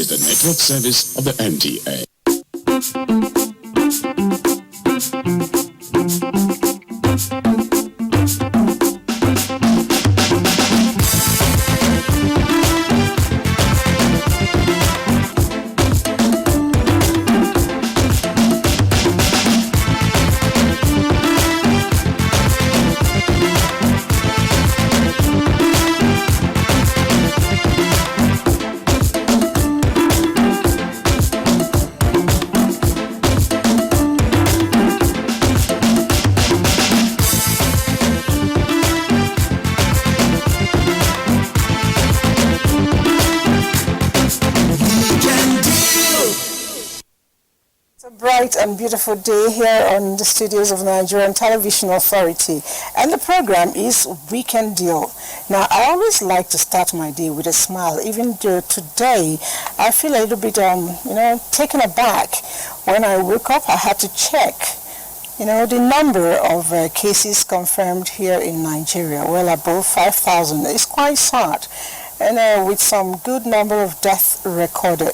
is the network service of the NTA. Bright and beautiful day here on the studios of Nigerian Television Authority, and the program is Weekend Deal. Now, I always like to start my day with a smile, even though today I feel a little bit, taken aback. When I woke up, I had to check, the number of cases confirmed here in Nigeria, well above 5,000. It's quite sad, and with some good number of deaths recorded.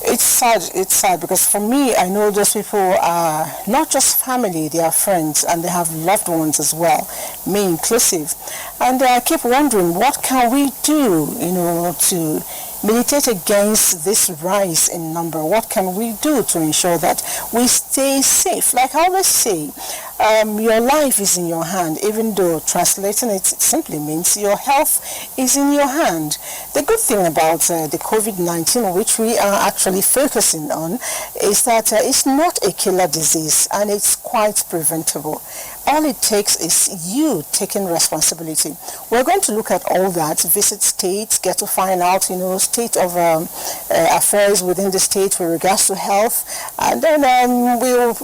It's sad because for me, I know those people are not just family, they are friends and they have loved ones as well, me inclusive. And I keep wondering, what can we do, to militate against this rise in number? What can we do to ensure that we stay safe? Like I always say, your life is in your hand, even though translating it simply means your health is in your hand. The good thing about the COVID-19, which we are actually focusing on, is that it's not a killer disease and it's quite preventable. All it takes is you taking responsibility. We're going to look at all that, visit states, get to find out, state of affairs within the state with regards to health, and then we'll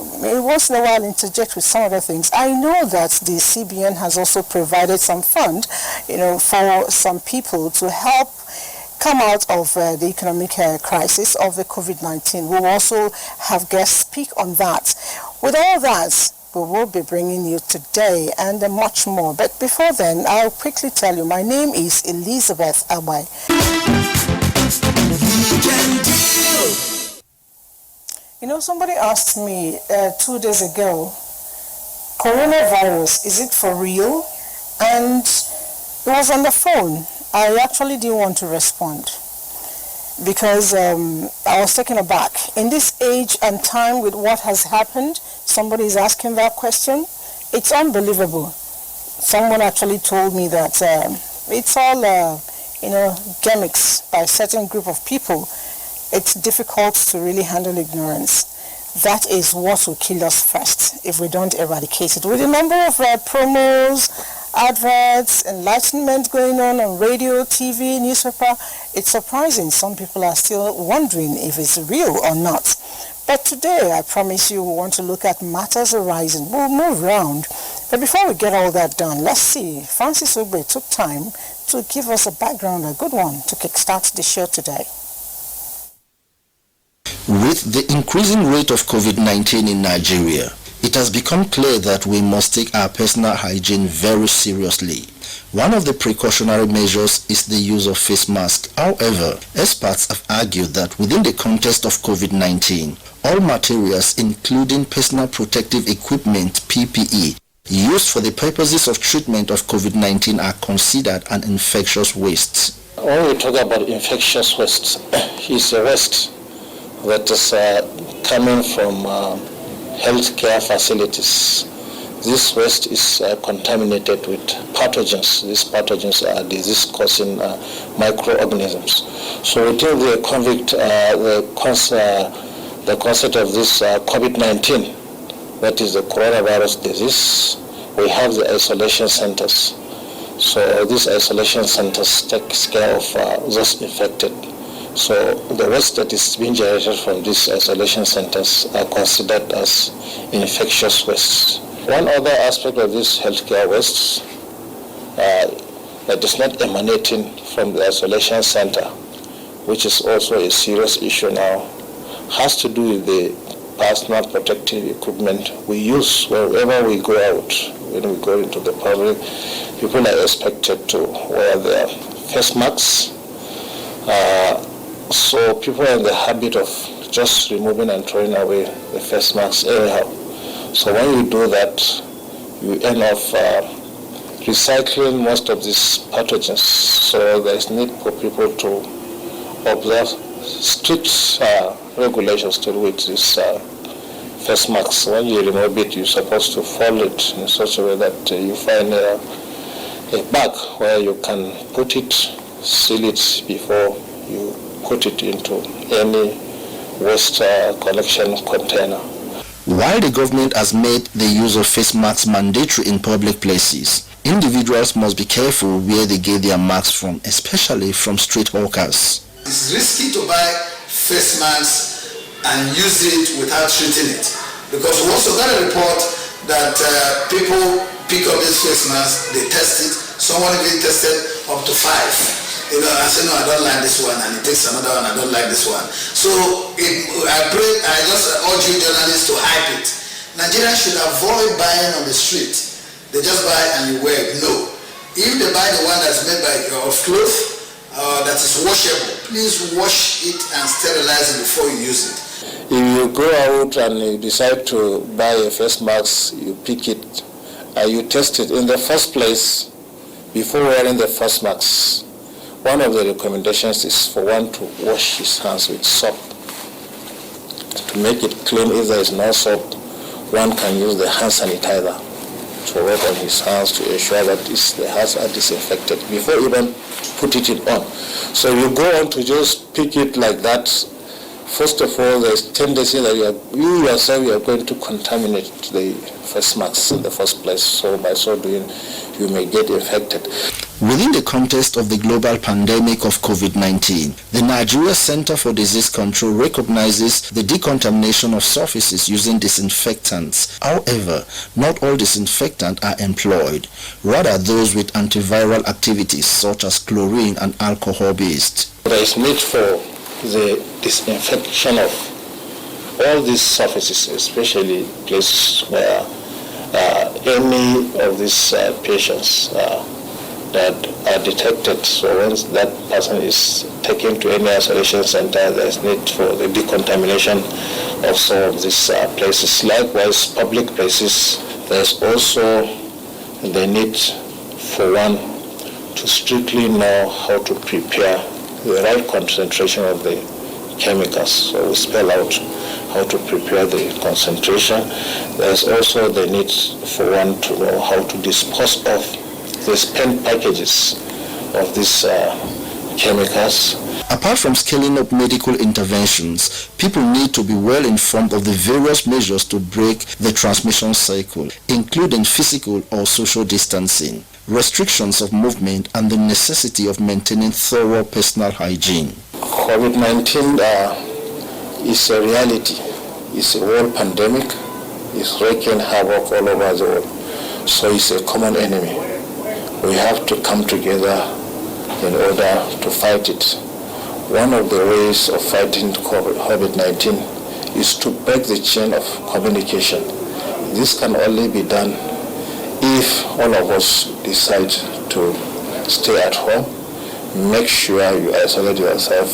once in a while interject with some other things. I know that the CBN has also provided some fund, for some people to help come out of the economic crisis of the COVID-19. We'll also have guests speak on that. With all that, we will be bringing you today and much more. But before then, I'll quickly tell you, my name is Elizabeth Abai. Somebody asked me 2 days ago, coronavirus, is it for real? And it was on the phone. I actually didn't want to respond because I was taken aback. In this age and time with what has happened, somebody is asking that question. It's unbelievable. Someone actually told me that it's all, gimmicks by a certain group of people. It's difficult to really handle ignorance. That is what will kill us first if we don't eradicate it. With a number of promos, adverts, enlightenment going on radio, TV, newspaper, it's surprising. Some people are still wondering if it's real or not. But today, I promise you, we want to look at matters arising. We'll move around. But before we get all that done, let's see. Francis Ogbe took time to give us a background, a good one, to kickstart the show today. With the increasing rate of COVID-19 in Nigeria, it has become clear that we must take our personal hygiene very seriously. One of the precautionary measures is the use of face masks. However, experts have argued that within the context of COVID-19, all materials, including personal protective equipment, PPE, used for the purposes of treatment of COVID-19 are considered an infectious waste. When we talk about infectious waste, it's a waste that is coming from healthcare facilities. This waste is contaminated with pathogens. These pathogens are disease-causing microorganisms. So within the concept of this COVID-19, that is the coronavirus disease, we have the isolation centers. So these isolation centers take care of those infected. So the waste that is being generated from these isolation centers are considered as infectious waste. One other aspect of this healthcare waste that is not emanating from the isolation center, which is also a serious issue now, has to do with the personal protective equipment we use wherever we go out. When we go into the public, people are expected to wear their face masks, So people are in the habit of just removing and throwing away the face masks anyhow. So when you do that, you end up recycling most of these pathogens. So there is need for people to observe strict regulations to do with this face masks. When you remove it, you're supposed to fold it in such a way that you find a bag where you can put it, seal it before you put it into any waste collection container. While the government has made the use of face masks mandatory in public places, individuals must be careful where they get their masks from, especially from street hawkers. It's risky to buy face masks and use it without treating it, because we also got a report that people pick up this face mask, they test it, someone even tested up to 5. I say, no, I don't like this one, and it takes another one, I don't like this one. So I just urge you journalists to hype it. Nigerians should avoid buying on the street. They just buy and you wear it. No. If they buy the one that's made of cloth, that is washable, please wash it and sterilize it before you use it. If you go out and you decide to buy a face mask, you pick it, you test it in the first place before wearing the face mask. One of the recommendations is for one to wash his hands with soap. To make it clean, if there is no soap, one can use the hand sanitizer to rub on his hands to ensure that the hands are disinfected before even putting it on. So you go on to just pick it like that. First of all, there's tendency that you yourself are going to contaminate the face masks in the first place. So by so doing, you may get infected. Within the context of the global pandemic of COVID-19, the Nigeria Center for Disease Control recognizes the decontamination of surfaces using disinfectants. However, not all disinfectants are employed, rather those with antiviral activities such as chlorine and alcohol-based. There is need for the disinfection of all these surfaces, especially places where any of these patients that are detected. So once that person is taken to any isolation center, there is need for the decontamination of some of these places. Likewise, public places, there's also the need for one to strictly know how to prepare the right concentration of the chemicals. So we spell out how to prepare the concentration. There's also the need for one to know how to dispose of the spent packages of these chemicals. Apart from scaling up medical interventions, people need to be well informed of the various measures to break the transmission cycle, including physical or social distancing, restrictions of movement, and the necessity of maintaining thorough personal hygiene. COVID-19 is a reality. It's a world pandemic. It's wreaking havoc all over the world. So it's a common enemy. We have to come together in order to fight it. One of the ways of fighting COVID-19 is to break the chain of communication. This can only be done if all of us decide to stay at home, make sure you isolate yourself,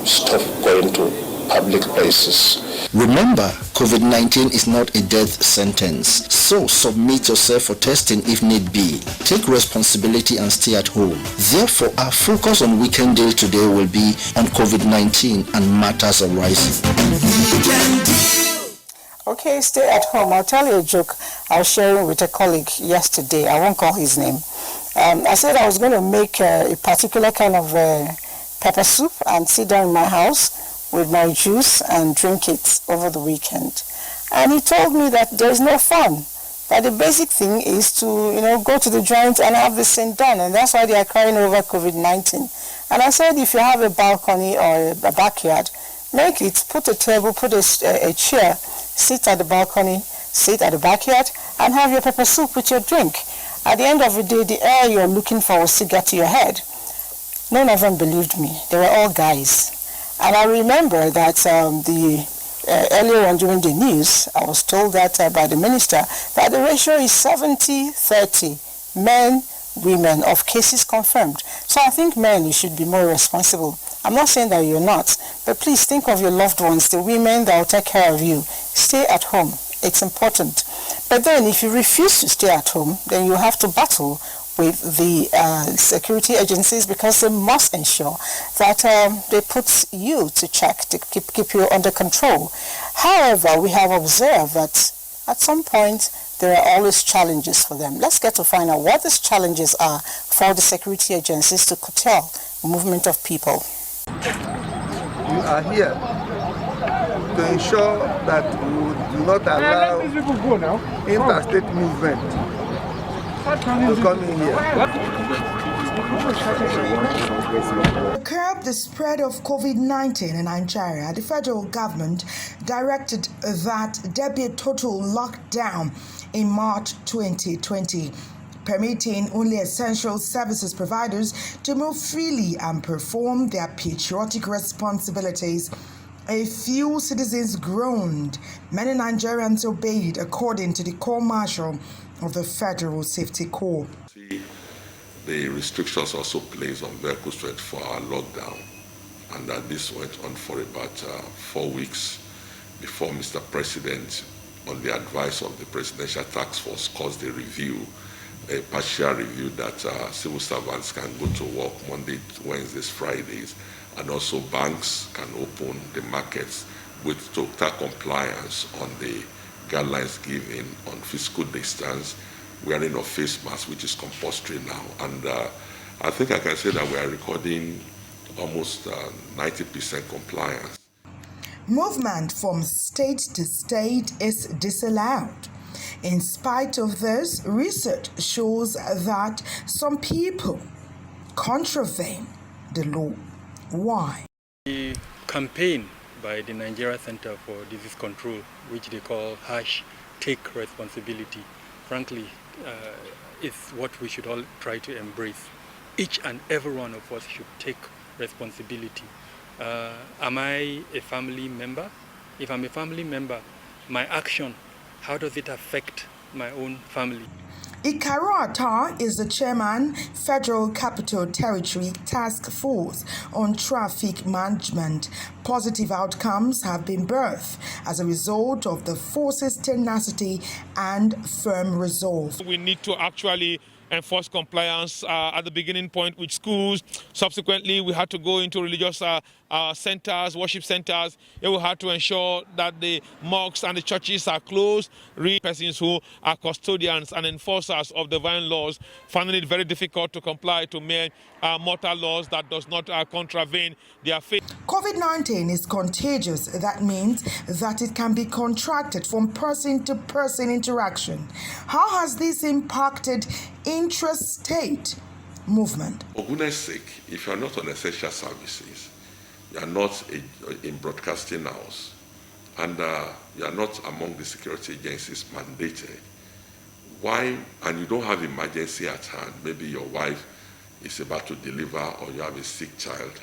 stop going to public places. Remember, COVID-19 is not a death sentence, so submit yourself for testing if need be. Take responsibility and stay at home. Therefore, our focus on Weekend Deal today will be on COVID-19 and matters arising. Okay, stay at home. I'll tell you a joke I was sharing with a colleague yesterday. I won't call his name. I said I was going to make a particular kind of pepper soup and sit down in my house with my juice and drink it over the weekend. And he told me that there's no fun. That the basic thing is to, go to the joint and have this thing done. And that's why they are crying over COVID-19. And I said, if you have a balcony or a backyard, make it, put a table, put a chair, sit at the balcony, sit at the backyard, and have your pepper soup with your drink. At the end of the day, the air you're looking for will still get to your head. None of them believed me. They were all guys. And I remember that earlier on during the news, I was told that by the minister that the ratio is 70-30, men, women, of cases confirmed. So I think men, you should be more responsible I'm not saying that you're not, but please think of your loved ones, the women that will take care of you. Stay at home. It's important. But then if you refuse to stay at home, then you have to battle with the security agencies, because they must ensure that they put you to check, to keep you under control. However, we have observed that at some point there are always challenges for them. Let's get to find out what these challenges are for the security agencies to curtail movement of people. We are here to ensure that we do not allow interstate movement to come in here. To curb the spread of COVID-19 in Nigeria, the federal government directed that there be a total lockdown in March 2020, permitting only essential services providers to move freely and perform their patriotic responsibilities. A few citizens groaned. Many Nigerians obeyed, according to the Corps Marshal of the Federal Safety Corps. The restrictions also placed on vehicles 24-hour lockdown, and that this went on for about 4 weeks before Mr. President, on the advice of the Presidential Task Force, caused a review, a partial review that civil servants can go to work Monday, Wednesdays, Fridays, and also banks can open the markets with total compliance on the guidelines given on physical distance, wearing of face masks, which is compulsory now. And I think I can say that we are recording almost 90% compliance. Movement from state to state is disallowed. In spite of this, research shows that some people contravene the law. Why? The campaign by the Nigeria Center for Disease Control, which they call #Take Responsibility, frankly, is what we should all try to embrace. Each and every one of us should take responsibility. Am I a family member? If I'm a family member, my action, how does it affect my own family? Ikaro Atta is the chairman, Federal Capital Territory Task Force on Traffic Management. Positive outcomes have been birthed as a result of the force's tenacity and firm resolve. We need to actually enforce compliance at the beginning point with schools. Subsequently, we had to go into religious centers, worship centers. We had to ensure that the mosques and the churches are closed. Persons who are custodians and enforcers of divine laws, finding it very difficult to comply to mere mortal laws that does not contravene their faith. COVID-19 is contagious. That means that it can be contracted from person-to-person interaction. How has this impacted intrastate movement? For goodness sake, if you are not on essential services, you are not in broadcasting house, and you are not among the security agencies mandated, why, and you don't have emergency at hand, maybe your wife is about to deliver or you have a sick child,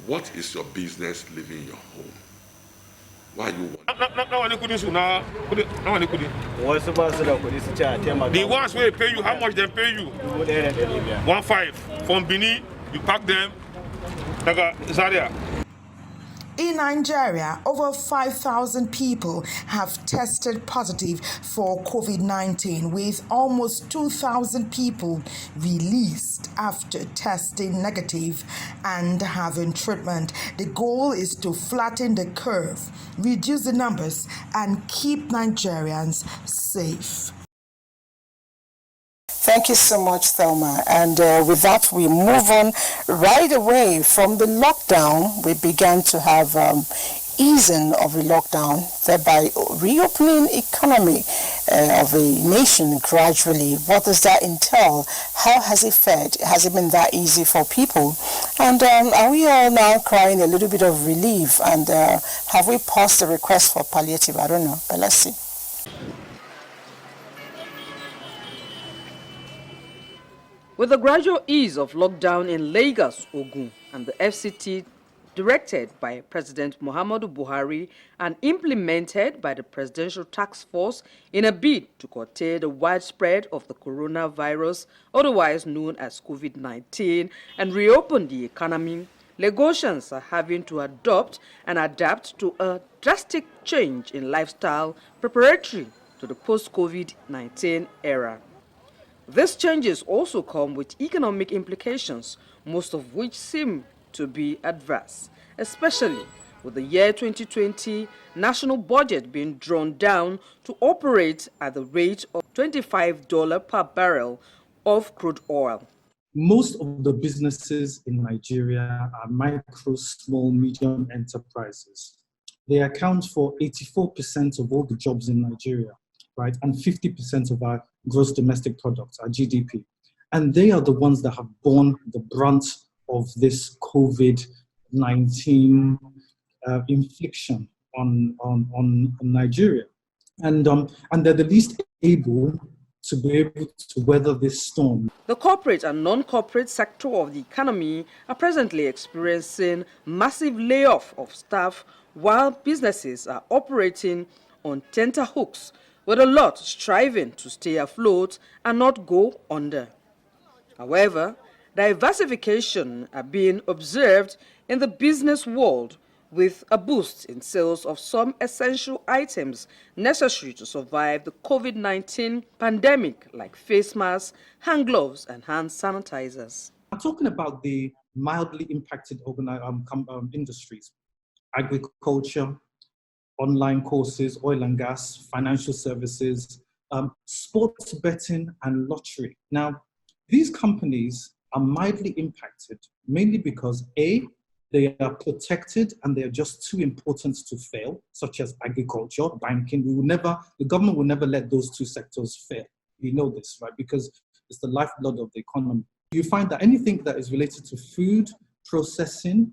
what is your business leaving your home? Why you want? The ones where they pay you, how much they pay you? 1.5 from Bini, you pack them. Zaria. In Nigeria, over 5,000 people have tested positive for COVID-19, with almost 2,000 people released after testing negative and having treatment. The goal is to flatten the curve, reduce the numbers, and keep Nigerians safe. Thank you so much, Thelma. And with that, we move on right away from the lockdown. We began to have easing of the lockdown, thereby reopening economy of the nation gradually. What does that entail? How has it fared? Has it been that easy for people? And are we all now crying a little bit of relief? And have we passed the request for palliative? I don't know, but let's see. With the gradual ease of lockdown in Lagos, Ogun, and the FCT directed by President Muhammadu Buhari and implemented by the Presidential Task Force in a bid to curtail the widespread of the coronavirus, otherwise known as COVID-19, and reopen the economy, Lagosians are having to adopt and adapt to a drastic change in lifestyle preparatory to the post-COVID-19 era. These changes also come with economic implications, most of which seem to be adverse, especially with the year 2020 national budget being drawn down to operate at the rate of $25 per barrel of crude oil. Most of the businesses in Nigeria are micro, small, medium enterprises. They account for 84% of all the jobs in Nigeria, right? And 50% of our gross domestic product, our GDP. And they are the ones that have borne the brunt of this COVID-19 infliction on Nigeria. And they're the least able to be able to weather this storm. The corporate and non-corporate sector of the economy are presently experiencing massive layoff of staff, while businesses are operating on tenterhooks, with a lot striving to stay afloat and not go under. However, diversification are being observed in the business world, with a boost in sales of some essential items necessary to survive the COVID-19 pandemic, like face masks, hand gloves, and hand sanitizers. I'm talking about the mildly impacted industries: agriculture, online courses, oil and gas, financial services, sports betting, and lottery. Now, these companies are mildly impacted mainly because A, they are protected and they are just too important to fail, such as agriculture, banking. The government will never let those two sectors fail. We know this, right? Because it's the lifeblood of the economy. You find that anything that is related to food, processing,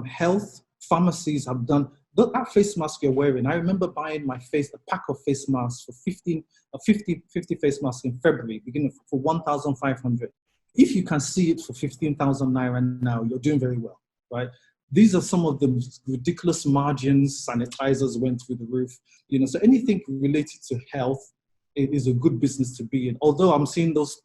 health, pharmacies have done. That face mask you're wearing, I remember buying a pack of face masks for 50 face masks in February, beginning for 1,500. If you can see it for 15,000 naira now, you're doing very well. Right? These are some of the ridiculous margins. Sanitizers went through the roof. So anything related to health, it is a good business to be in. Although I'm seeing those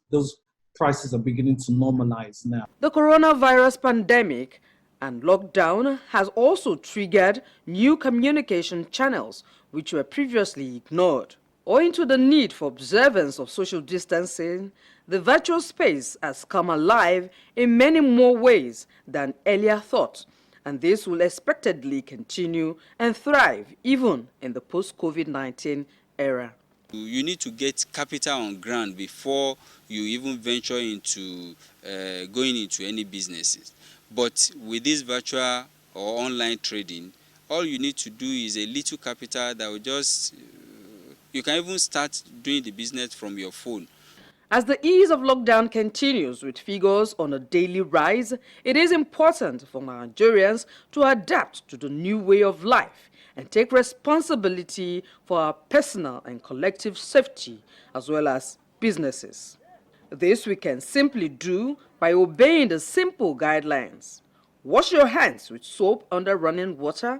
prices are beginning to normalize now. The coronavirus pandemic and lockdown has also triggered new communication channels which were previously ignored. Owing to the need for observance of social distancing, the virtual space has come alive in many more ways than earlier thought, and this will expectedly continue and thrive even in the post-COVID-19 era. You need to get capital on ground before you even venture into going into any businesses. But with this virtual or online trading, all you need to do is a little capital that will just... You can even start doing the business from your phone. As the ease of lockdown continues with figures on a daily rise, it is important for Nigerians to adapt to the new way of life and take responsibility for our personal and collective safety as well as businesses. This we can simply do by obeying the simple guidelines. Wash your hands with soap under running water,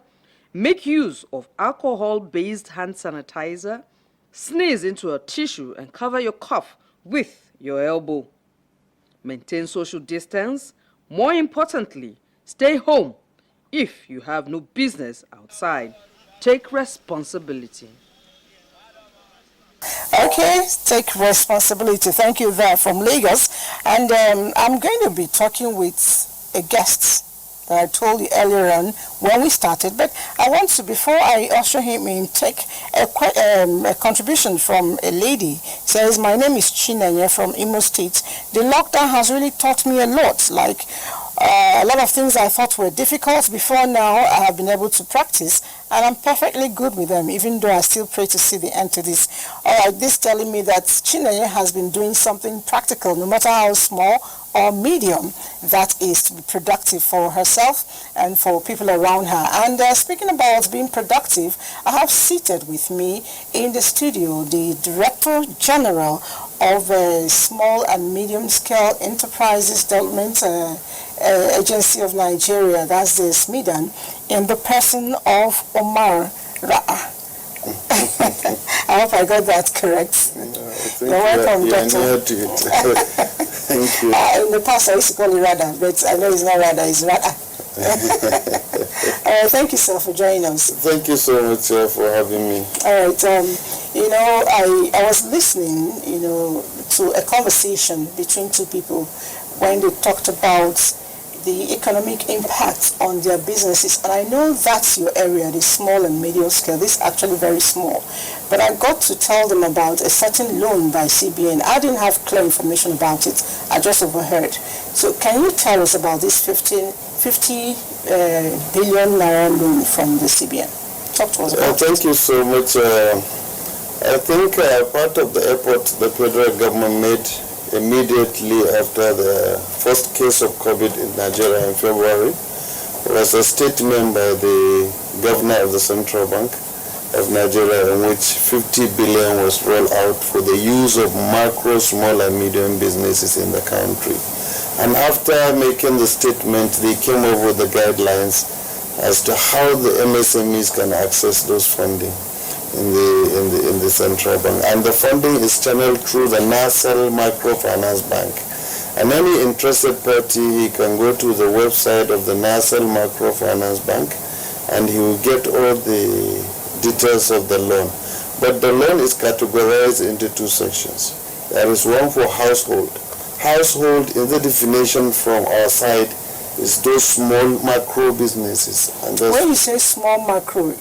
make use of alcohol-based hand sanitizer, sneeze into a tissue and cover your cough with your elbow. Maintain social distance. More importantly, stay home if you have no business outside. Take responsibility. Okay, take responsibility. Thank you there from Lagos. And I'm going to be talking with a guest that I told you earlier on when we started, but I want to, before I usher him in, take a contribution from a lady. Says, my name is Chinenye from Imo State. The lockdown has really taught me a lot, like a lot of things I thought were difficult before now I have been able to practice, and I'm perfectly good with them, even though I still pray to see the end to this. Alright, this telling me that Chinenye has been doing something practical, no matter how small or medium, that is to be productive for herself and for people around her. And speaking about being productive, I have seated with me in the studio the Director General of Small and Medium Scale Enterprises Development Agency of Nigeria, that's the SMIDAN, in the person of Omar Ra'a. I hope I got that correct. You're welcome, Doctor. Thank you. In the past I used to call it Rada, but I know it's not Rada, it's Rada. Thank you, sir, for joining us. Thank you so much for having me. All right. I was listening, to a conversation between two people when they talked about the economic impact on their businesses. And I know that's your area, the small and medium scale. This is actually very small. But I got to tell them about a certain loan by CBN. I didn't have clear information about it. I just overheard. So can you tell us about this 50 billion naira loan from the CBN? Talk to us about it. Thank you so much. I think part of the effort the federal government made immediately after the first case of COVID in Nigeria in February was a statement by the governor of the Central Bank of Nigeria in which 50 billion was rolled out for the use of micro, small and medium businesses in the country. And after making the statement, they came up with the guidelines as to how the MSMEs can access those funding in the central bank. And the funding is channeled through the National Microfinance Bank. And any interested party, he can go to the website of the National Microfinance Bank and he will get all the details of the loan. But the loan is categorized into two sections. There is one for household. Household, in the definition from our side, is those small macro businesses. And when you say small macro,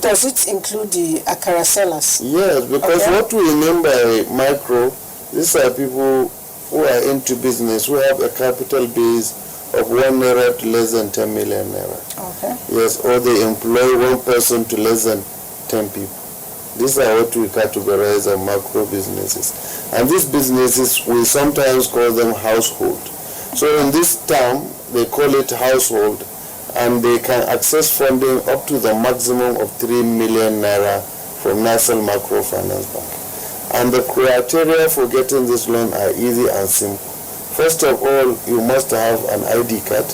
does it include the akara sellers? Yes, because what we mean by micro, these are people who are into business, who have a capital base of 1 naira to less than 10 million naira. Okay. Yes, or they employ one person to less than 10 people. These are what we categorize as macro businesses. And these businesses, we sometimes call them household. So in this term, they call it household, and they can access funding up to the maximum of 3 million naira from National Microfinance Bank. And the criteria for getting this loan are easy and simple. First of all, you must have an ID card.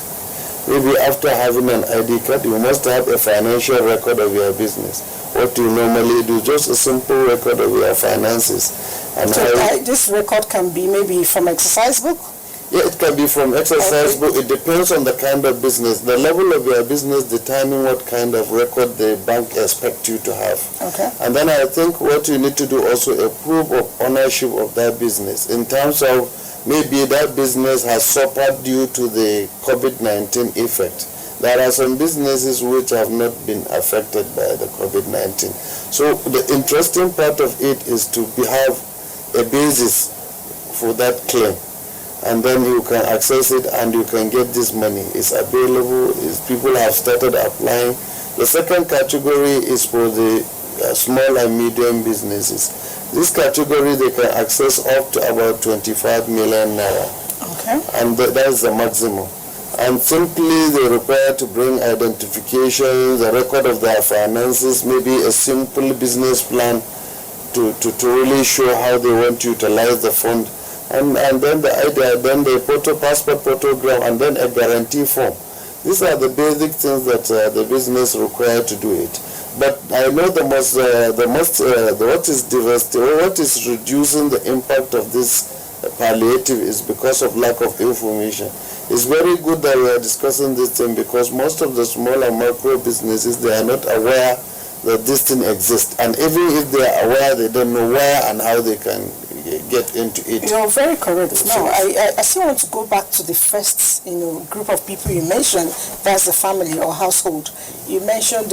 Maybe after having an ID card, you must have a financial record of your business. What you normally do, just a simple record of your finances. And so this record can be maybe from exercise book? Yeah, it can be from exercise book. It depends on the kind of business. The level of your business determine what kind of record the bank expects you to have. Okay. And then I think what you need to do also a proof of ownership of that business in terms of maybe that business has suffered due to the COVID-19 effect. There are some businesses which have not been affected by the COVID-19. So the interesting part of it is to have a basis for that claim. And then you can access it and you can get this money. It's available, people have started applying. The second category is for the small and medium businesses. This category, they can access up to about 25 million naira. Okay. And that is the maximum. And simply they require to bring identification, the record of their finances, maybe a simple business plan to really show how they want to utilize the fund. And then the idea, then the passport photograph, and then a guarantee form. These are the basic things that the business require to do it. But I know what is reducing the impact of this palliative is because of lack of information. It's very good that we are discussing this thing because most of the small and micro businesses, they are not aware that this thing exists. And even if they are aware, they don't know where and how they can get into it. You're very correct. Now, I still want to go back to the first, group of people you mentioned. That's the family or household. You mentioned,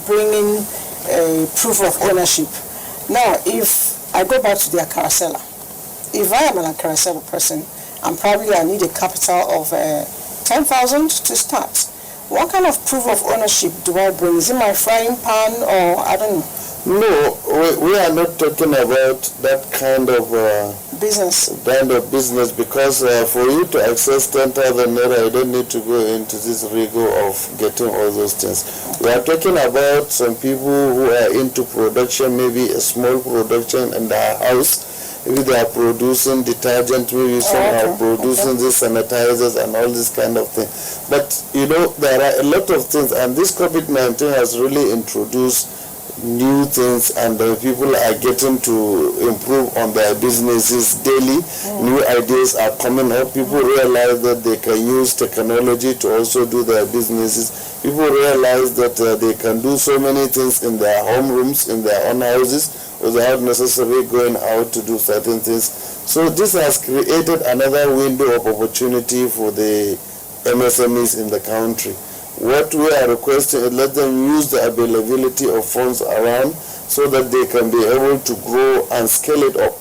bringing proof of ownership. Now, if I go back to the akara seller, if I am an akara seller person, and probably I need a capital of 10,000 to start, what kind of proof of ownership do I bring? Is it my frying pan or I don't know? No, we are not talking about that kind of business because for you to access 10,000 naira, you don't need to go into this rigor of getting all those things. We are talking about some people who are into production, maybe a small production in their house. Maybe they are producing detergent, maybe some are producing these sanitizers and all this kind of thing. But there are a lot of things, and this COVID-19 has really introduced new things, and people are getting to improve on their businesses daily. New ideas are coming up. People realize that they can use technology to also do their businesses. People realize that they can do so many things in their home rooms, in their own houses, without necessarily going out to do certain things. So this has created another window of opportunity for the MSMEs in the country. What we are requesting is let them use the availability of funds around so that they can be able to grow and scale it up,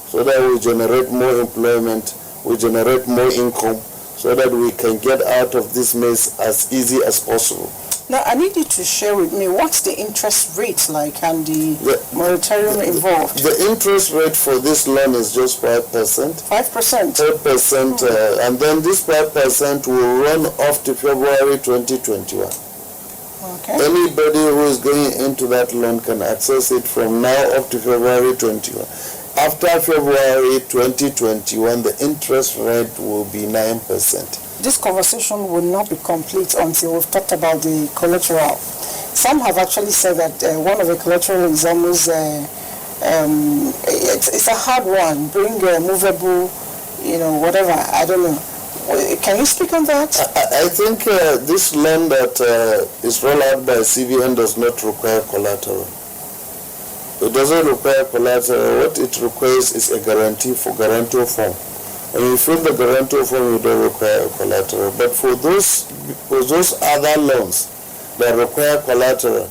so that we generate more employment, we generate more income, so that we can get out of this mess as easy as possible. Now, I need you to share with me what's the interest rate like and the moratorium involved. The interest rate for this loan is just 5%. 5%? 5%, and then this 5% will run off to February 2021. Okay. Anybody who is going into that loan can access it from now up to February 21. After February 2021, the interest rate will be 9%. This conversation will not be complete until we've talked about the collateral. Some have actually said that one of the collateral is almost, it's a hard one. Bring a movable, whatever, I don't know. Can you speak on that? I think this loan that is rolled out by CBN does not require collateral. It doesn't require collateral. What it requires is a guarantee for guarantor form. When you fill the guarantor form, you don't require collateral. But for those other loans that require collateral,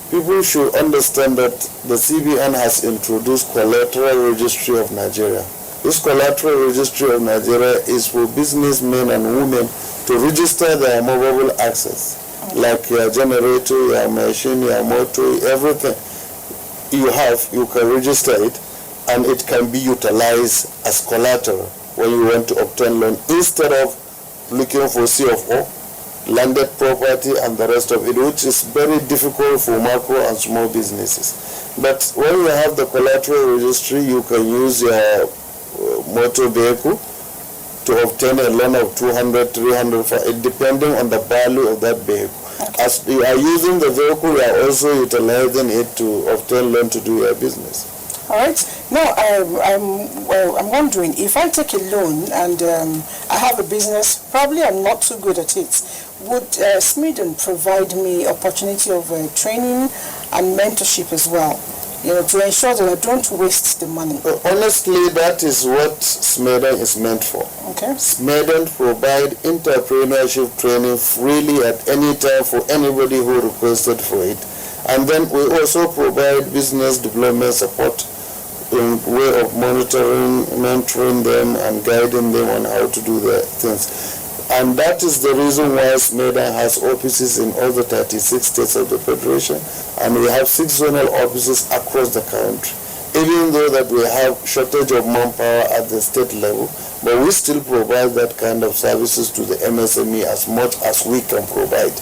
people should understand that the CBN has introduced Collateral Registry of Nigeria. This Collateral Registry of Nigeria is for businessmen and women to register their movable assets, like your generator, your machine, your motor, everything you have, you can register it, and it can be utilized as collateral when you want to obtain loan, instead of looking for CFO, landed property, and the rest of it, which is very difficult for micro and small businesses. But when you have the collateral registry, you can use your motor vehicle to obtain a loan of 200, 300, depending on the value of that vehicle. Okay. As you are using the vehicle, you are also utilizing it to obtain loan to do your business. All right. Now, I'm wondering, if I take a loan and I have a business, probably I'm not too good at it, would Smeden provide me opportunity of training and mentorship as well, to ensure that I don't waste the money? Honestly, that is what Smeden is meant for. Okay. Smeden provide entrepreneurship training freely at any time for anybody who requested for it. And then we also provide business development support in way of monitoring, mentoring them, and guiding them on how to do their things. And that is the reason why Smeden has offices in all the 36 states of the Federation, and we have 6 zonal offices across the country. Even though that we have shortage of manpower at the state level, but we still provide that kind of services to the MSME as much as we can provide.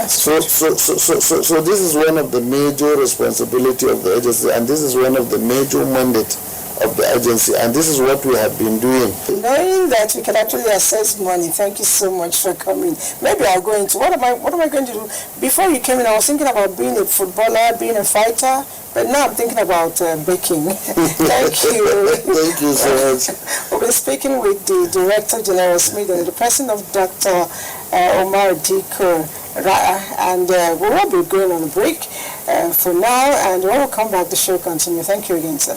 So this is one of the major responsibility of the agency, and this is one of the major mandate of the agency, and this is what we have been doing. Knowing that we can actually access money, thank you so much for coming. Maybe I'll go into, what am I going to do? Before you came in, I was thinking about being a footballer, being a fighter, but now I'm thinking about baking. Thank you. Thank you so much. We'll be speaking with the Director General Smeden, the person of Dr. Omar Diko, and we will be going on a break for now, and when we come back, the show continues. Thank you again, sir.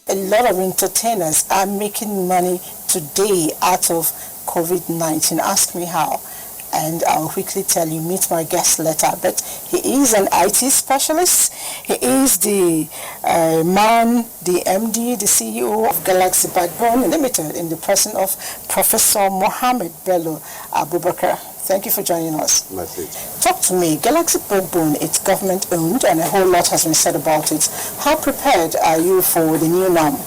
A lot of entertainers are making money today out of COVID-19. Ask me how, and I'll quickly tell you. Meet my guest later. But he is an IT specialist. He is the man, the MD, the CEO of Galaxy Backbone Limited, in the person of Professor Mohammed Bello Abubakar. Thank you for joining us. My pleasure. Talk to me. Galaxy Backbone, it's government-owned, and a whole lot has been said about it. How prepared are you for the new norm?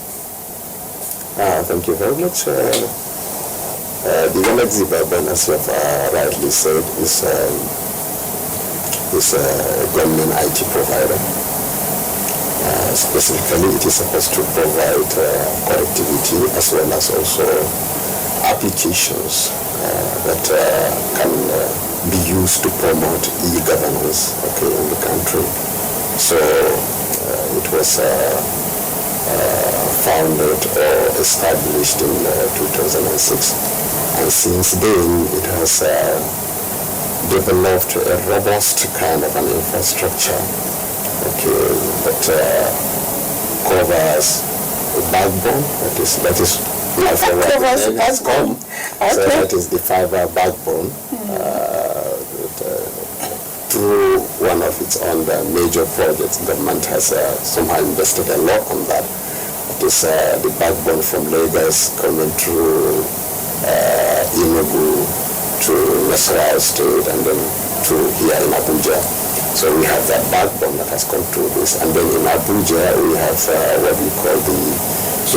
Thank you very much. The Galaxy Backbone, as you have rightly said, is a government IT provider. Specifically, it is supposed to provide connectivity as well as also applications that can be used to promote e-governance, okay, in the country. So it was founded or established in 2006, and since then it has developed a robust kind of an infrastructure, okay, that covers a backbone, that is backbone. Okay. So that is the fiber backbone. Through one of its own major projects, government has somehow invested a lot on that. It is the backbone from Lagos coming through Enugu to Nasarawa State and then to here in Abuja. So we have that backbone that has come through this. And then in Abuja we have what we call the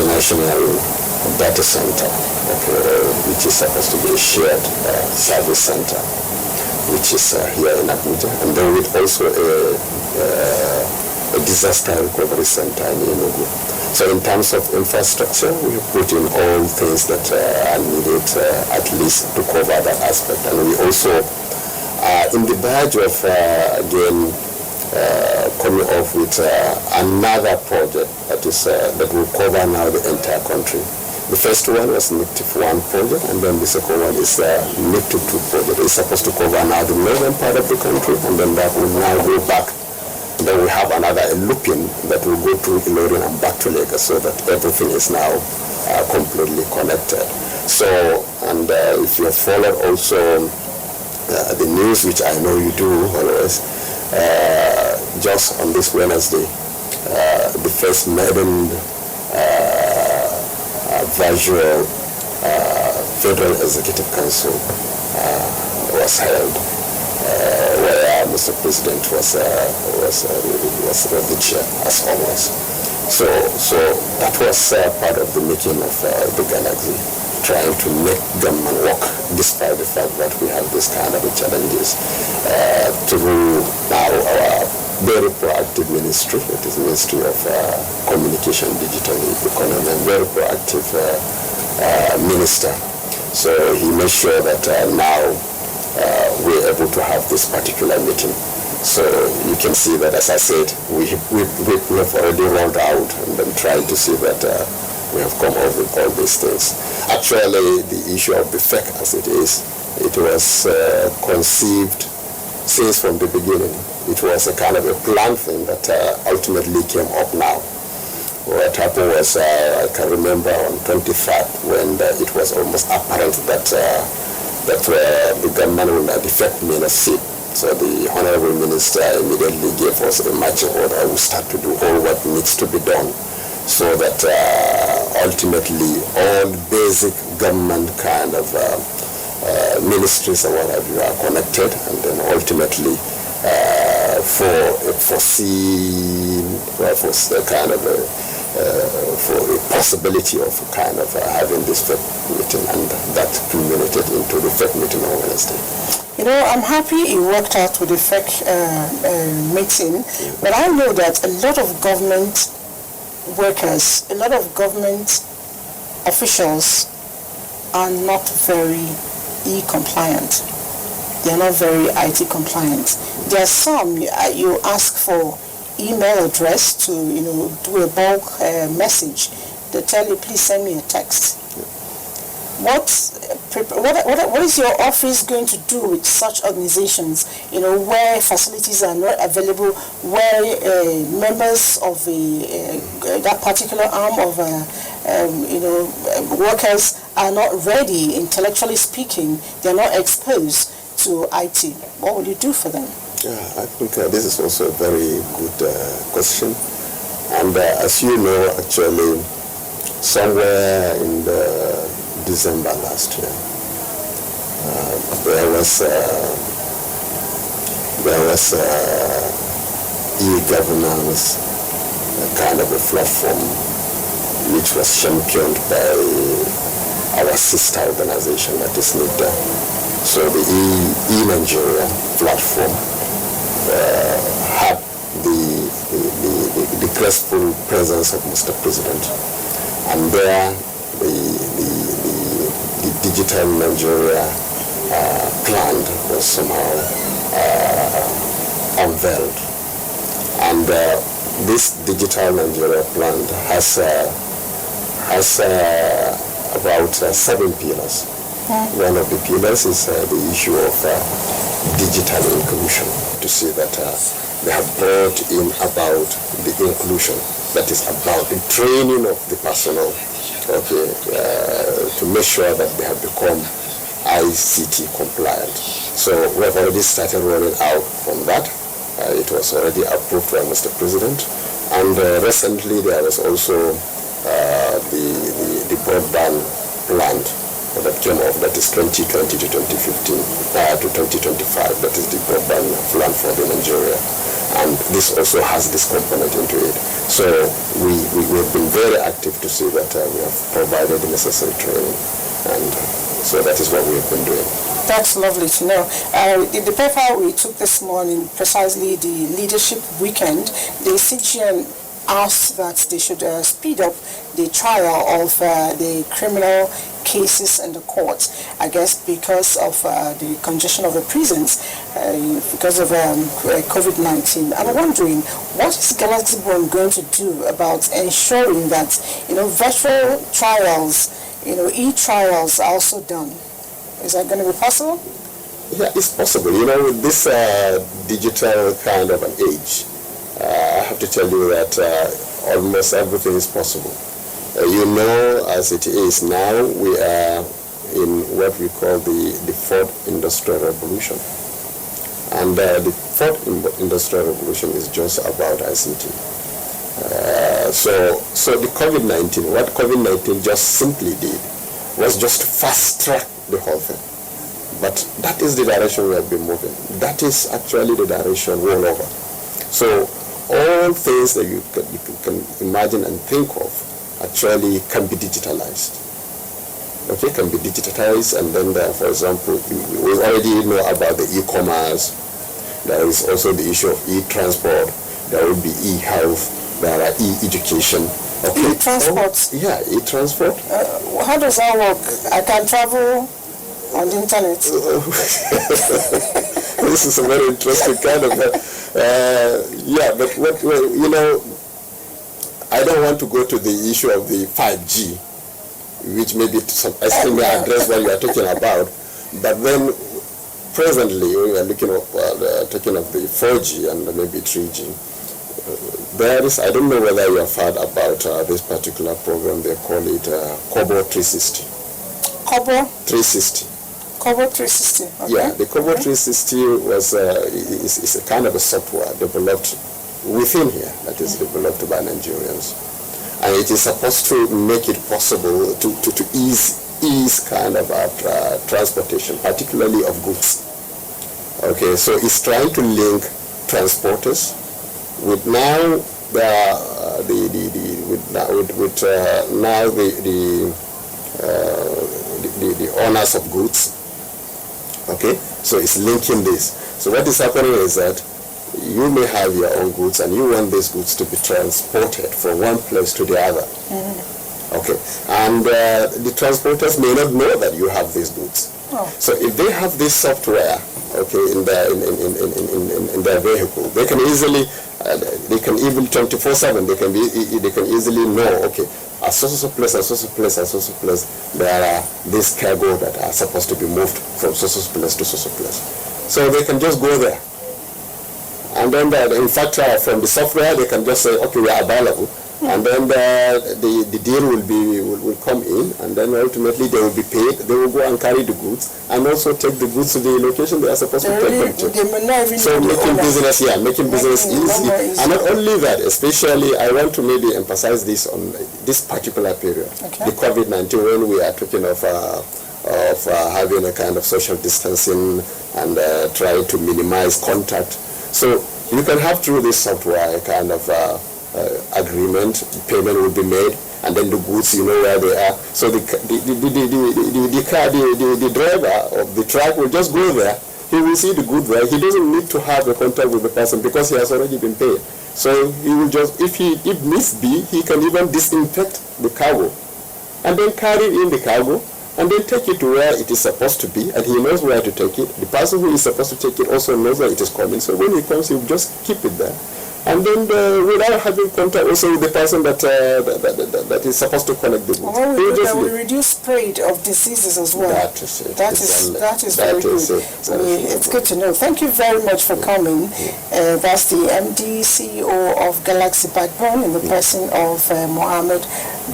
National Data Center, okay, which is supposed to be a shared service center, which is here in Abuja. And then with also a disaster recovery center in Enugu. So in terms of infrastructure, we put in all things that are needed at least to cover that aspect. And we also, in the verge of again coming up with another project that is that will cover now the entire country. The first one was NICTIF 1 project, and then the second one is NICTIF 2 project. It's supposed to cover now the northern part of the country, and then that will now go back. And then we have another looping that will go through Ilorin and back to Lagos, so that everything is now completely connected. So, and if you have followed also the news, which I know you do always, just on this Wednesday, the first maiden virtual Federal Executive Council was held, where Mr. President was the chair, as always. So that was part of the making of the galaxy, trying to make government work despite the fact that we have this kind of challenges through now our very proactive ministry, it is Ministry of Communication, Digital Economy, and very proactive minister. So he made sure that now we're able to have this particular meeting. So you can see that, as I said, we have already rolled out and then trying to see that we have come up with all these things. Actually, the issue of the FEC as it is, it was conceived since from the beginning. It was a kind of a planned thing that ultimately came up now. What happened was, I can remember on 23rd when it was almost apparent that the government will defect me in a seat. So the Honorable Minister immediately gave us a marching order. We start to do all what needs to be done so that ultimately all basic government kind of ministries and what have you are connected, and then ultimately for a possibility of kind of having this FEC meeting, and that culminated into the FEC meeting on Wednesday. You know, I'm happy it worked out with the FEC meeting, but I know that a lot of government workers, a lot of government officials are not very e-compliant. They are not very IT compliant. There are some, you ask for email address to, do a bulk message. They tell you, please send me a text. What is your office going to do with such organizations, where facilities are not available, where members of that particular arm of workers are not ready, intellectually speaking, they're not exposed to IT? What will you do for them? Yeah, I think this is also a very good question. And as you know, actually, somewhere in December last year, there was e-governance, kind of a platform which was championed by our sister organization, that is NIDA. So the e-Nigeria platform had the graceful presence of Mr. President, and there the digital Nigeria plan was somehow unveiled. And this Digital Nigeria plan has about 7 pillars. One of the pillars is the issue of digital inclusion, to see that they have brought in about the inclusion, that is about the training of the personnel, to make sure that they have become ICT compliant. So we have already started rolling out from that. It was already approved by Mr. President. And recently there was also the broadband plan that came off, that is 2020 to 2015 to 2025. That is the broadband plan for the Nigeria, and this also has this component into it. So we've been very active to see that we have provided the necessary training, and so that is what we have been doing. That's lovely to know. In the paper we took this morning, precisely the leadership weekend, the CGN asked that they should speed up the trial of the criminal cases in the courts, I guess because of the congestion of the prisons, because of COVID-19. I'm wondering, what is Galaxy Bond going to do about ensuring that, virtual trials, e-trials are also done? Is that going to be possible? Yeah, it's possible. With this digital kind of an age, I have to tell you that almost everything is possible. As it is now, we are in what we call the fourth industrial revolution. And the fourth industrial revolution is just about ICT. So the COVID-19, what COVID-19 just simply did was just fast-track the whole thing. But that is the direction we have been moving. That is actually the direction all over. So all things that you can imagine and think of actually can be digitalized. Okay, can be digitized, and then for example, we already know about the e-commerce. There is also the issue of e-transport. There will be e-health. There are e-education. Okay. E-transport? Yeah, e-transport. How does that work? I can travel on the internet. This is a very interesting kind of but I don't want to go to the issue of the 5G, which maybe to some extent may address what you are talking about. But then presently we are looking at talking of the 4G and maybe 3G. There is, I don't know whether you have heard about this particular program. They call it Kobo 360. Kobo 360. Kobo 360. Okay. Yeah, the Kobo 360 was is a kind of a software developed within here, that is developed by Nigerians, and it is supposed to make it possible to ease kind of transportation, particularly of goods. Okay, so it's trying to link transporters with now the owners of goods. Okay, so it's linking this. So what is happening is that you may have your own goods and you want these goods to be transported from one place to the other. Okay, and the transporters may not know that you have these goods. So if they have this software, okay, in their vehicle, they can easily, even 24/7, they can easily know, okay, at so place, there are these cargo that are supposed to be moved from so place to so place. So they can just go there. And then, in fact, from the software, they can just say, okay, we are available. And then the deal will come in, and then ultimately they will be paid. They will go and carry the goods, and also take the goods to the location they are supposed to take them to. So making business easy. And not only that, especially I want to maybe emphasize this on this particular period, the COVID-19, when we are talking of having a kind of social distancing and trying to minimize contact. So you can have through this software a kind of agreement, payment will be made, and then the goods, you know where they are. So the driver of the truck will just go there. He will see the good there. He doesn't need to have a contact with the person because he has already been paid. So he will just, if needs be, he can even disinfect the cargo, and then carry in the cargo, and then take it to where it is supposed to be, and he knows where to take it. The person who is supposed to take it also knows that it is coming, so when he comes, he will just keep it there. And then without having contact also with the person that is supposed to collect the goods. That will reduce spread of diseases as well. That is it. That is very good. It's good to know. Thank you very much for coming. That's the MD, CEO of Galaxy Backbone in the person of Mohammed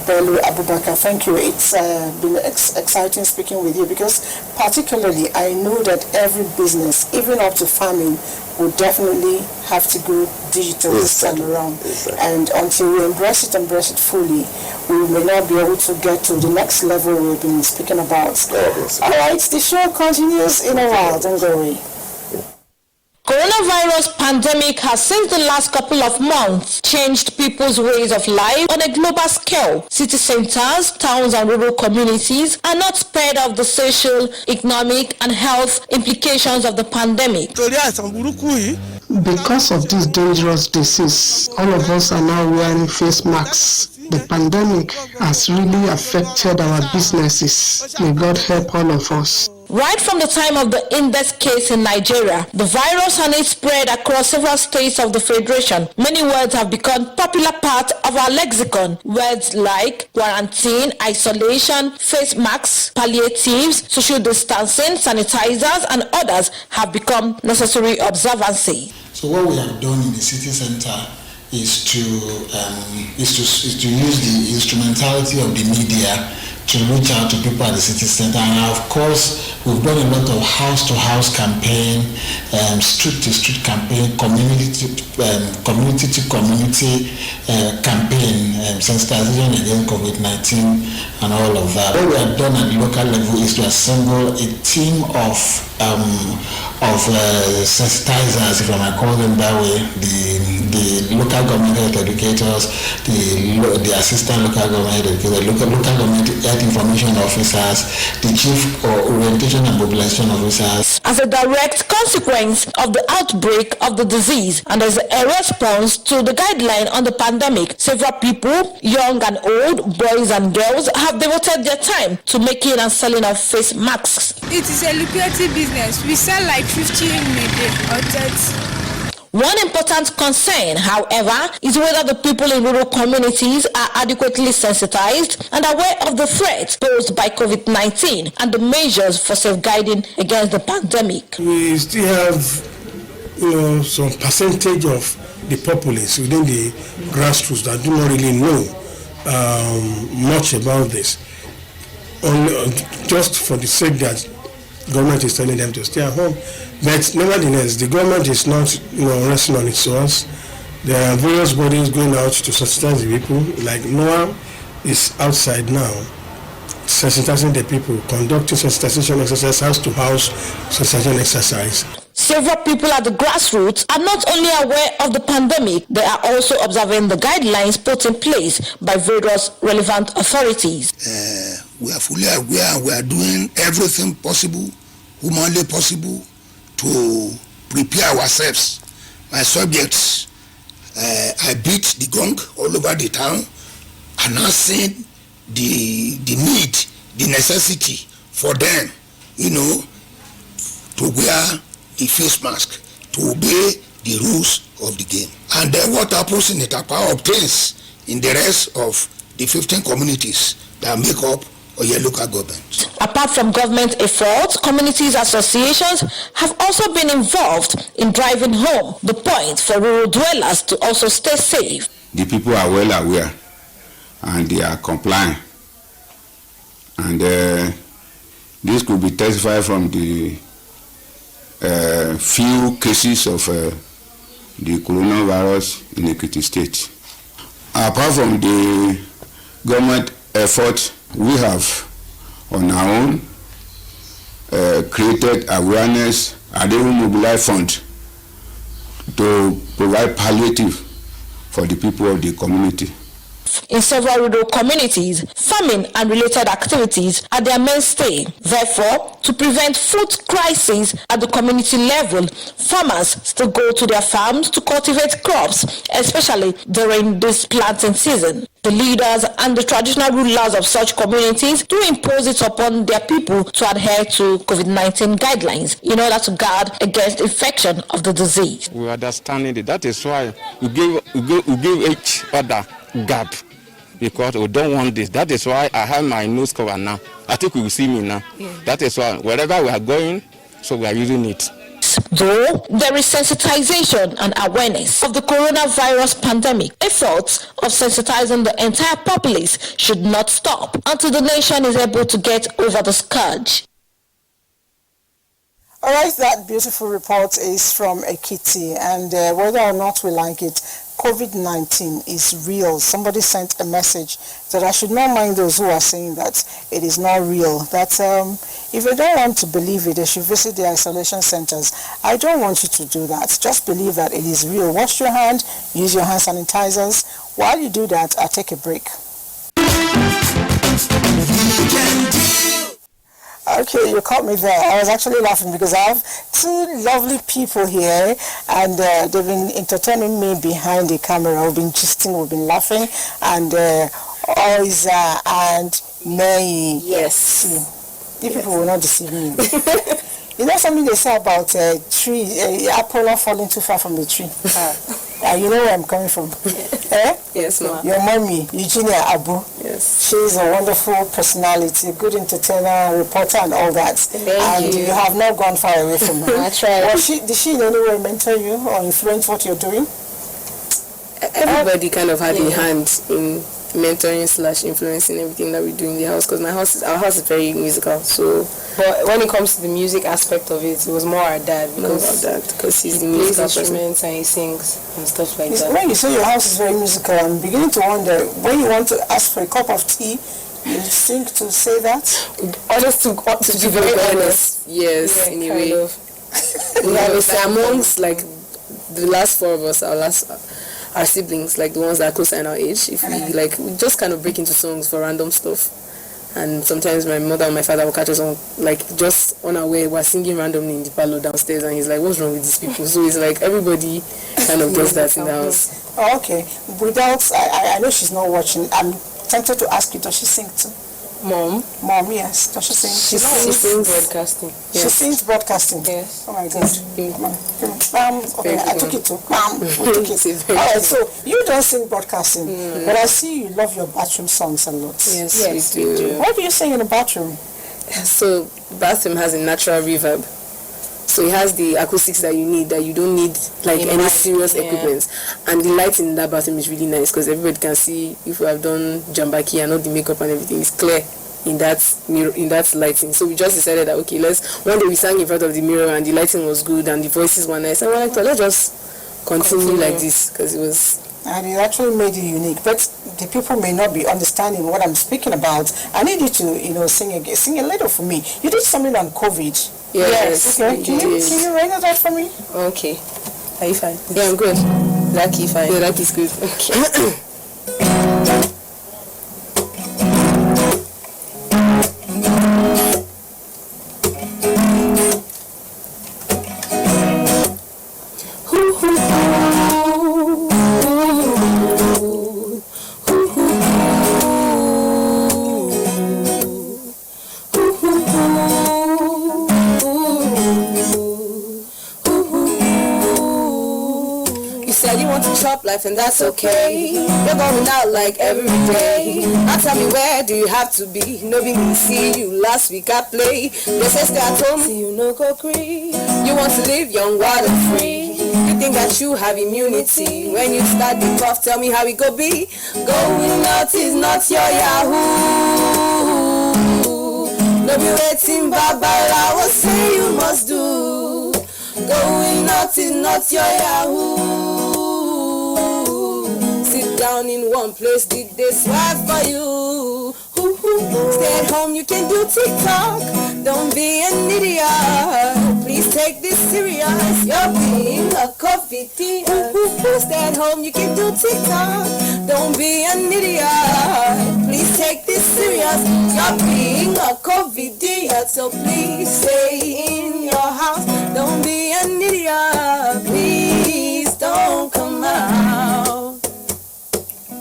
Bello Abubakar. Thank you. It's been exciting speaking with you, because particularly I know that every business, even up to farming, will definitely have to go digital this time around. And until we embrace it fully, we may not be able to get to the next level we've been speaking about. All right, the show continues in a while. Don't worry. Coronavirus pandemic has since the last couple of months changed people's ways of life on a global scale. City centers, towns and rural communities are not spared of the social, economic and health implications of the pandemic. Because of this dangerous disease, all of us are now wearing face masks. The pandemic has really affected our businesses. May God help all of us. Right from the time of the index case in Nigeria, the virus and its spread across several states of the Federation, many words have become popular part of our lexicon. Words like quarantine, isolation, face masks, palliatives, social distancing, sanitizers, and others have become necessary observancy. So what we have done in the city center is to use the instrumentality of the media to reach out to people at the city center, and of course we've done a lot of house-to-house campaign, street-to-street campaign, community-to-community campaign, sensitization against COVID-19 and all of that. What we have done at the local level is to assemble a team of sensitizers, if I might call them that way, the local government health educators, the assistant local government educators, local government health information officers, the chief orientation and mobilization officers. As a direct consequence of the outbreak of the disease and as a response to the guideline on the pandemic, several people, young and old, boys and girls, have devoted their time to making and selling of face masks. It is a lucrative business. We sell like 50 in a day or 30. One important concern, however, is whether the people in rural communities are adequately sensitized and aware of the threats posed by COVID-19 and the measures for safeguarding against the pandemic. We still have some percentage of the populace within the grassroots that do not really know much about this. Just for the sake that government is telling them to stay at home. But nevertheless, the government is not resting on its oars. There are various bodies going out to sensitize the people. Like NOAA is outside now, sensitizing the people, conducting sensitization exercise, house-to-house sensitization exercise. Several people at the grassroots are not only aware of the pandemic, they are also observing the guidelines put in place by various relevant authorities. We are fully aware and we are doing everything possible, humanly possible, to prepare ourselves. My subjects, I beat the gong all over the town, announcing the need, the necessity for them, to wear the face mask, to obey the rules of the game. And then what happens in Itapa obtains in the rest of the 15 communities that make up Oye local government. Apart from government efforts, communities associations have also been involved in driving home the point for rural dwellers to also stay safe. The people are well aware and they are compliant. And this could be testified from the few cases of the coronavirus in Ekiti State. Apart from the government effort, we have on our own created awareness and even mobilized fund to provide palliative for the people of the community. In several rural communities, farming and related activities are their mainstay. Therefore, to prevent food crises at the community level, farmers still go to their farms to cultivate crops, especially during this planting season. The leaders and the traditional rulers of such communities do impose it upon their people to adhere to COVID-19 guidelines in order to guard against infection of the disease. We understand it. That is why we give each other gap, because we don't want this. That is why I have my nose cover now. I think you will see me now. Yeah. That is why wherever we are going, so we are using it. Though there is sensitization and awareness of the coronavirus pandemic, efforts of sensitizing the entire populace should not stop until the nation is able to get over the scourge. All right, that beautiful report is from Ekiti, and whether or not we like it, COVID-19 is real. Somebody sent a message that I should not mind those who are saying that it is not real. That if you don't want to believe it, they should visit the isolation centers. I don't want you to do that. Just believe that it is real. Wash your hand, use your hand sanitizers. While you do that, I'll take a break. Okay, you caught me there. I was actually laughing because I have two lovely people here, and they've been entertaining me behind the camera. We've been gisting, we've been laughing, and Oiza and May. Yes. You people will not deceive me. You know something they say about a tree, apple not falling too far from the tree? You know where I'm coming from. Yes, ma'am. Your mommy, Eugenia Abu. Yes. She's a wonderful personality, good entertainer, reporter, and all that. Thank you. You have not gone far away from her. I tried. Did she in any way mentor you or influence what you're doing? Everybody kind of had a hand in mentoring / influencing everything that we do in the house, because our house is very musical. So, but when it comes to the music aspect of it, it was more our dad, because he's the plays musical instruments and he sings and stuff like that. When you say your house is very musical, I'm beginning to wonder, when you want to ask for a cup of tea, you think to say that? Honest to be very honest, yes, yeah, in a way. We have amongst like the last four of us, our siblings, like the ones that are closer in our age, if we just kind of break into songs for random stuff. And sometimes my mother and my father will catch us on, like, just unaware, we're singing randomly in the parlor downstairs, and he's like, what's wrong with these people? So it's like everybody kind of does that in the house. Oh, okay. I know she's not watching. I'm tempted to ask you, does she sing too? Mom, yes. Does she sing? She sings broadcasting. Yes. She sings broadcasting. Yes. Oh my God. Okay, I took it too. We took it. All right, so you don't sing broadcasting, but I see you love your bathroom songs a lot. Yes, we do. What do you sing in the bathroom? So bathroom has a natural reverb. So it has the acoustics that you need, that you don't need like any serious equipment. And the lighting in that bathroom is really nice, because everybody can see if we have done jambaki and all the makeup and everything is clear in that lighting. So we just decided that, okay, one day we sang in front of the mirror and the lighting was good and the voices were nice. And we're like, let's just continue like this, because it was... And it actually made it unique, but the people may not be understanding what I'm speaking about. I need you to, sing a little for me. You did something on COVID. Yes. Okay. Can you render that for me? Okay. Are you fine? Yeah, I'm good. Lucky fine. Yeah, Lucky's good. Okay. Life, and that's okay. You're going out like every day. Now tell me, where do you have to be? No be me see you last week I play. They say stay at home, see you no go green. You want to live young, wild and free. You think that you have immunity. When you start the cough, tell me how it go be. Going out is not your Yahoo. No be waiting, Baba, will say you must do. Going out is not your Yahoo. Down in one place, did they swipe for you? Stay at home, you can do TikTok. Don't be an idiot. Please take this serious. You're being a COVID. Stay at home, you can do TikTok. Don't be an idiot. Please take this serious. You're being a COVID, so please stay in your house. Don't be an idiot. Please don't come out.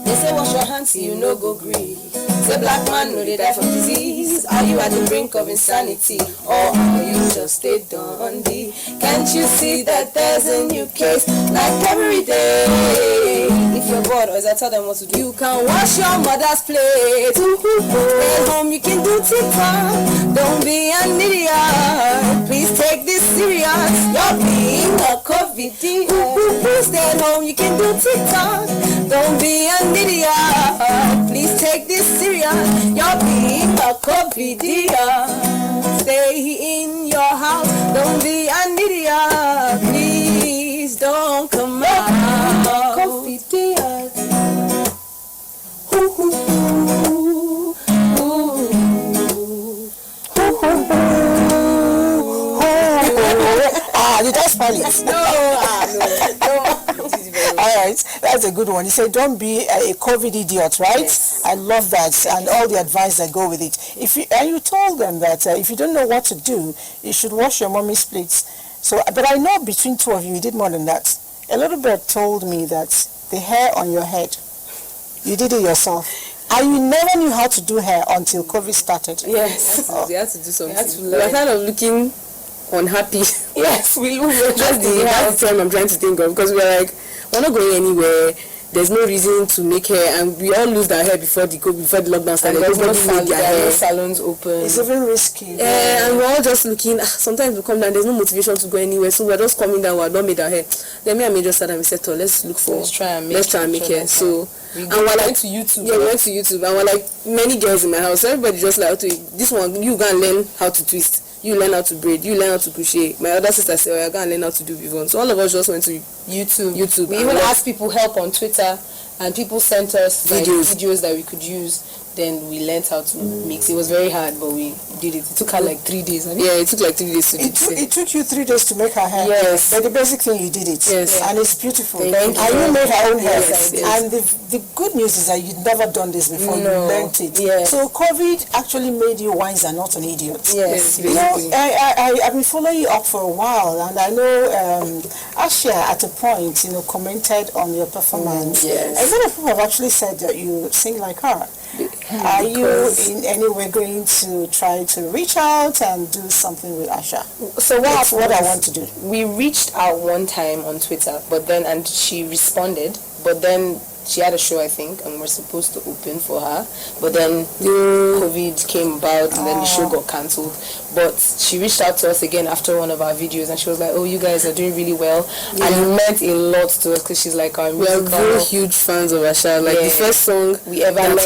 They say wash your hands so you no go green. Say black man no they die from disease. Are you at the brink of insanity? Or are you just a dundee? Can't you see that there's a new case like every day? If you're bored, or as I tell them what to do, you can wash your mother's plate. Stay at home, you can do TikTok. Don't be an idiot. Please take this serious. You're being a COVID. Stay at home, you can do TikTok. Don't be an idiot. Please take this serious. You're being a COVID. Stay in your house. Don't be an idiot. Please don't come out. COVID. You just spoil it. No. All right, that's a good one. You say don't be a COVID idiot, right? Yes. I love that, and all the advice that go with it. And you told them that if you don't know what to do, you should wash your mommy's plates. So, but I know between two of you, you did more than that. A little bit told me that the hair on your head, you did it yourself. And you never knew how to do hair until COVID started. Yes, we had to do something. We were kind of looking unhappy. Yes, we were. That's the time I'm trying to think of, because we're like, we're not going anywhere. There's no reason to make hair, and we all lose our hair before the lockdown started. There's no salons open. It's even risky. And we're all just looking. Sometimes we come down. There's no motivation to go anywhere, so we're just coming down. We're not made our hair. Then me and Major said, and we said, let's try and make hair. So and we're like to YouTube. Yeah, we went to YouTube, and we're like many girls in my house. So everybody just like, okay, this one you go and learn how to twist. You learn how to braid, you learn how to crochet. My other sister said, I gotta learn how to do bivon. So all of us just went to YouTube. We even asked people help on Twitter, and people sent us videos that we could use. Then we learned how to mix. It was very hard, but we did it. It took her like 3 days. Yeah, it took like 3 days to do it. It took you 3 days to make her hair. Yes. But the basic thing, you did it. Yes. And it's beautiful. Thank you. And you made her own hair. Yes, and the good news is that you'd never done this before. No. You learned it. Yes. So COVID actually made you wise and not an idiot. Yes. You know, I've been following you up for a while, and I know Asha at a point, commented on your performance. Yes. A lot of people have actually said that you sing like her. Are you in any way going to try to reach out and do something with Asha? So that's what I want to do. We reached out one time on Twitter, and she responded, but then she had a show, I think, and we're supposed to open for her, but then COVID came about, and then the show got cancelled. But she reached out to us again after one of our videos, and she was like, "Oh, you guys are doing really well," and it meant a lot to us, because she's like our musical. We are very huge fans of Asha. Like the first song we ever learned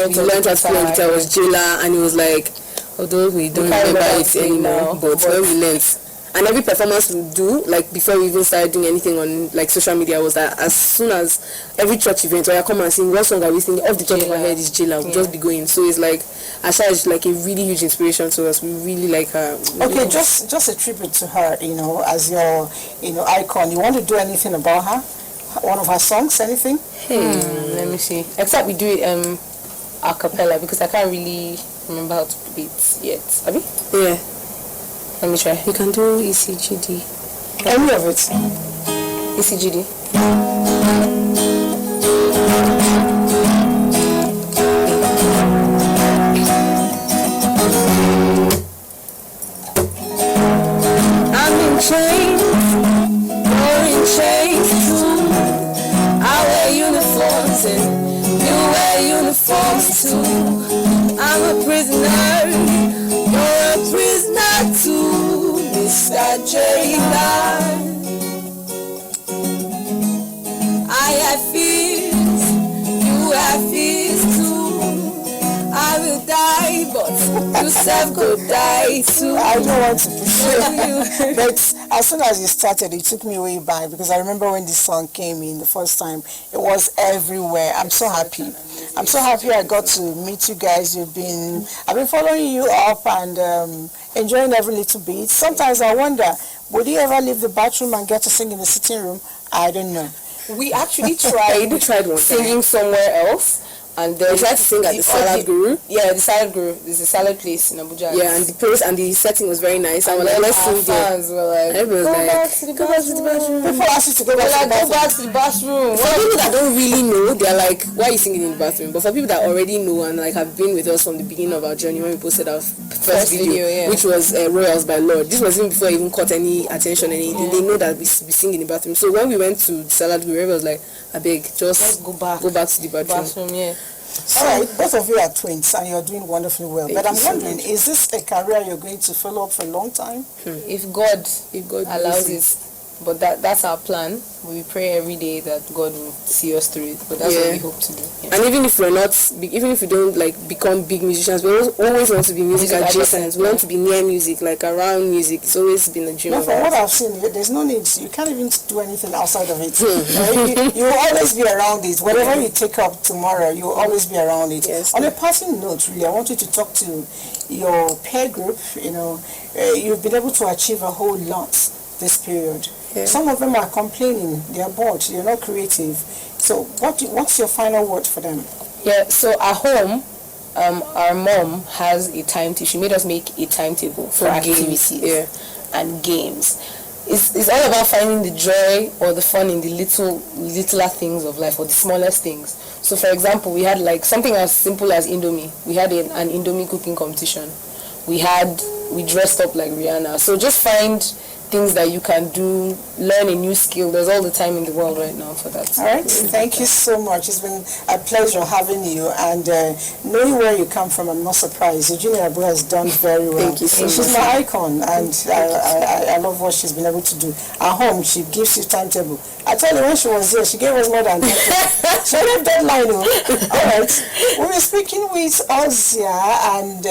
how to play on guitar was Jailer, and it was like, although we don't remember it anymore, but when we learned. And every performance we do, like before we even started doing anything on like social media, was that as soon as every church event where I come and sing, what song are we singing? Off the top of my head is Jailer. We'll just be going. So it's like Asha is like a really huge inspiration to us. We really like her. Okay, just a tribute to her, as your icon. You want to do anything about her? One of her songs, anything? Let me see. Except we do it a cappella, because I can't really remember how to play it yet. Abi? Yeah. Let me try. You can do ECGD. Any of it. ECGD. I'm in chains, you're in chains too. I wear uniforms and you wear uniforms too. I'm a prisoner. You're a prisoner too, Mr. Jailer. I have fears, you have fears too. I will die, but you self go die too. I don't want to push you, but as soon as you started, it took me way back, because I remember when this song came in the first time, it was everywhere. I'm so happy. I'm so happy I got to meet you guys. I've been following you up and enjoying every little bit. Sometimes I wonder, Would you ever leave the bathroom and get to sing in the sitting room? I don't know. We actually tried. We tried one singing somewhere else. And then we tried to sing at the Salad Guru. Yeah, the Salad Guru. There's a salad place in Abuja. Yeah, and the place and the setting was very nice. And we're like, let's sing there. Were like, go back to the bathroom. People ask you to go back to the bathroom. For people that don't really know, they're like, why are you singing in the bathroom? But for people that already know and like have been with us from the beginning of our journey when we posted our first video, which was Royals by Lord. This was even before I even caught any attention. They know that we sing in the bathroom. So when we went to the Salad Guru, everyone was like, I beg, just go back to the bathroom. Yeah. All right, both of you are twins and you're doing wonderfully well. But I'm wondering, is this a career you're going to follow up for a long time? If God allows it. But that's our plan. We pray every day that God will see us through it. But that's what we hope to do. Yeah. And even if we're not, even if we don't like become big musicians, we always want to be music adjacent. We want to be near music, like around music. It's always been a dream. No, from what I've seen, there's no need. You can't even do anything outside of it. You will always be around it. Whatever you take up tomorrow, you will always be around it. Yes. On a passing note, really, I want you to talk to your peer group. You've been able to achieve a whole lot this period. Yeah. Some of them are complaining, they are bored, they're not creative. So what's your final word for them? Yeah, so at home, our mom has a timetable. She made us make a timetable for activities and games. It's all about finding the joy or the fun in the littler things of life or the smallest things. So for example, we had like something as simple as Indomie. We had an Indomie cooking competition. We dressed up like Rihanna. So just find things that you can do, learn a new skill. There's all the time in the world right now for that. All right, thank you so much. It's been a pleasure having you, and knowing where you come from, I'm not surprised. Eugenia Abu has done very well. Thank you so much. She's my icon, and I love what she's been able to do. At home, she gives you timetable. I tell you, when she was here, she gave us more than timetable. She had a deadline. All right, we were speaking with Ozia and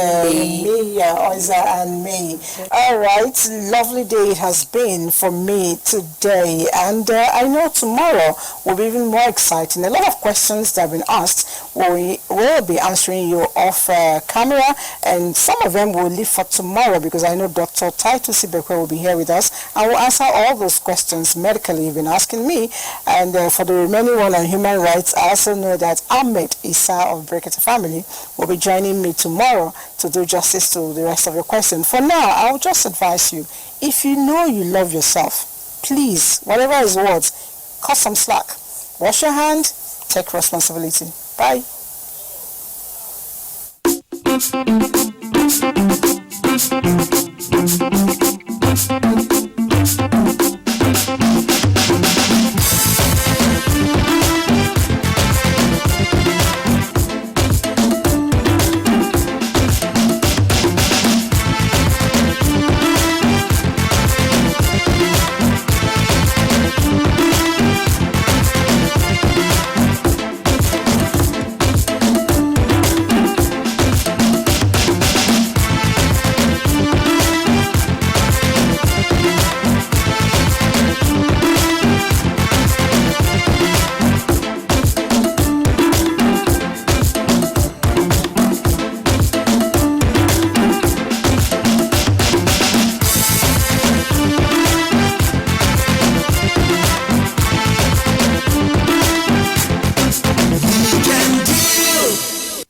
Ozia and May. All right, lovely day it has been for me today, and I know tomorrow will be even more exciting. A lot of questions that have been asked, we will be answering you off camera, and some of them will leave for tomorrow because I know Dr. Titus Ibekwe will be here with us and will answer all those questions medically you've been asking me. And for the remaining one on human rights, I also know that Ahmed Issa of Brekete family will be joining me tomorrow to do justice to the rest of your questions. For now, I'll just advise you, if you know you love yourself, please, whatever is words, cut some slack. Wash your hand, take responsibility. Bye.